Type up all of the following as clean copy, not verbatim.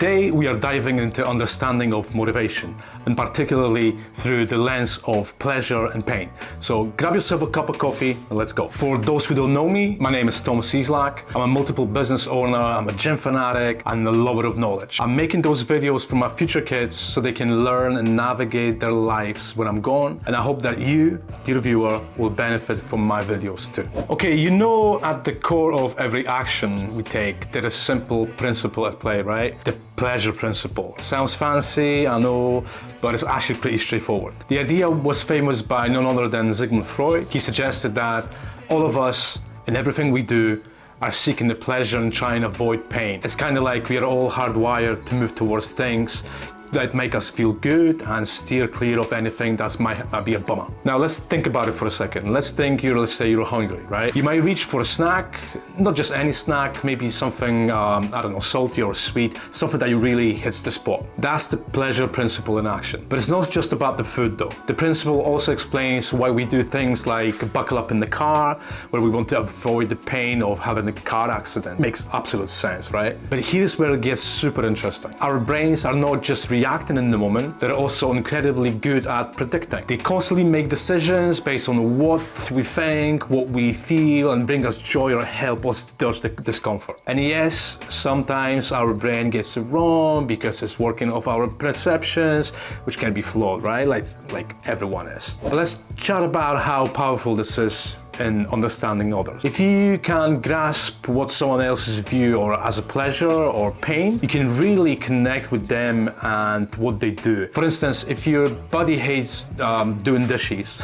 Today we are diving into understanding of motivation, and particularly through the lens of pleasure and pain. So grab yourself a cup of coffee and let's go. For those who don't know me, my name is Tom Cieslak. I'm a multiple business owner, I'm a gym fanatic, and a lover of knowledge. I'm making those videos for my future kids so they can learn and navigate their lives when I'm gone, and I hope that you, dear viewer, will benefit from my videos too. Okay, you know, at the core of every action we take, there is a simple principle at play, right? The pleasure principle. Sounds fancy, I know, but it's actually pretty straightforward. The idea was famous by none other than Sigmund Freud. He suggested that all of us, in everything we do, are seeking the pleasure and trying to avoid pain. It's kind of like we are all hardwired to move towards things that make us feel good and steer clear of anything that might be a bummer. Now let's think about it for a second. Let's say you're hungry, right? You might reach for a snack, not just any snack, maybe something, I don't know, salty or sweet, something that really hits the spot. That's the pleasure principle in action. But it's not just about the food though. The principle also explains why we do things like buckle up in the car, where we want to avoid the pain of having a car accident. Makes absolute sense, right? But here's where it gets super interesting. Our brains are not just reacting in the moment, they're also incredibly good at predicting. They constantly make decisions based on what we think, what we feel, and bring us joy or help us dodge the discomfort. And yes, sometimes our brain gets it wrong because it's working off our perceptions, which can be flawed, right? Like everyone is. But let's chat about how powerful this is in understanding others. If you can grasp what someone else's view or as a pleasure or pain, you can really connect with them and what they do. For instance, if your buddy hates doing dishes,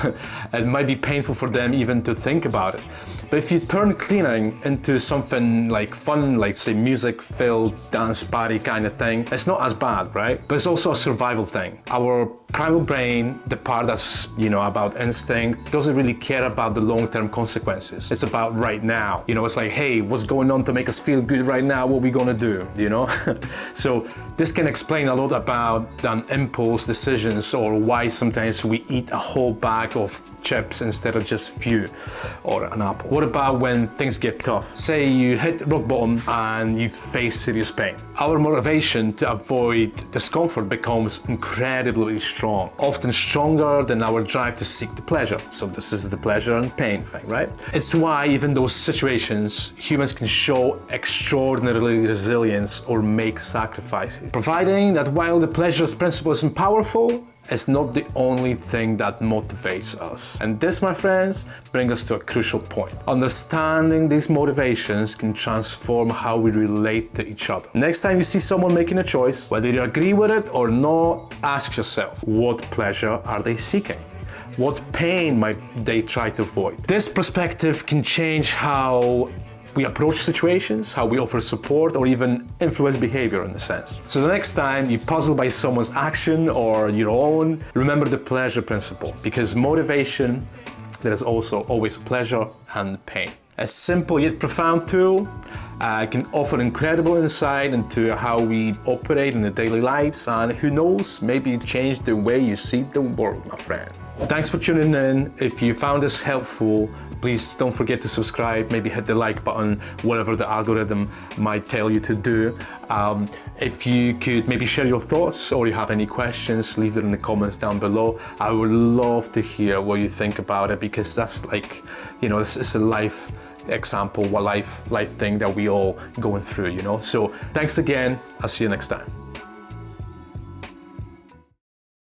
it might be painful for them even to think about it. But if you turn cleaning into something like fun, like say music-filled dance party kind of thing, it's not as bad, right? But it's also a survival thing. Our primal brain, the part that's, about instinct, doesn't really care about the long-term consequences. It's about right now. It's like, hey, what's going on to make us feel good right now? What are we gonna do, So this can explain a lot about impulse decisions or why sometimes we eat a whole bag of chips instead of just few or an apple. What about when things get tough? Say you hit rock bottom and you face serious pain. Our motivation to avoid discomfort becomes incredibly strong, often stronger than our drive to seek the pleasure. So this is the pleasure and pain thing, right? It's why even those situations, humans can show extraordinary resilience or make sacrifices, providing that while the pleasure principle isn't powerful, it's not the only thing that motivates us. And this, my friends, brings us to a crucial point. Understanding these motivations can transform how we relate to each other. Next time you see someone making a choice, whether you agree with it or not, ask yourself, what pleasure are they seeking? What pain might they try to avoid? This perspective can change how we approach situations, how we offer support, or even influence behavior in a sense. So the next time you're puzzled by someone's action or your own, remember the pleasure principle, because motivation, there is also always pleasure and pain. A simple yet profound tool can offer incredible insight into how we operate in the daily lives, and who knows, maybe change the way you see the world, my friend. Thanks for tuning in. If you found this helpful, please don't forget to subscribe, maybe hit the like button, whatever the algorithm might tell you to do. If you could maybe share your thoughts or you have any questions, leave it in the comments down below. I would love to hear what you think about it, because that's like, it's a life example, life thing that we all going through, So thanks again. I'll see you next time.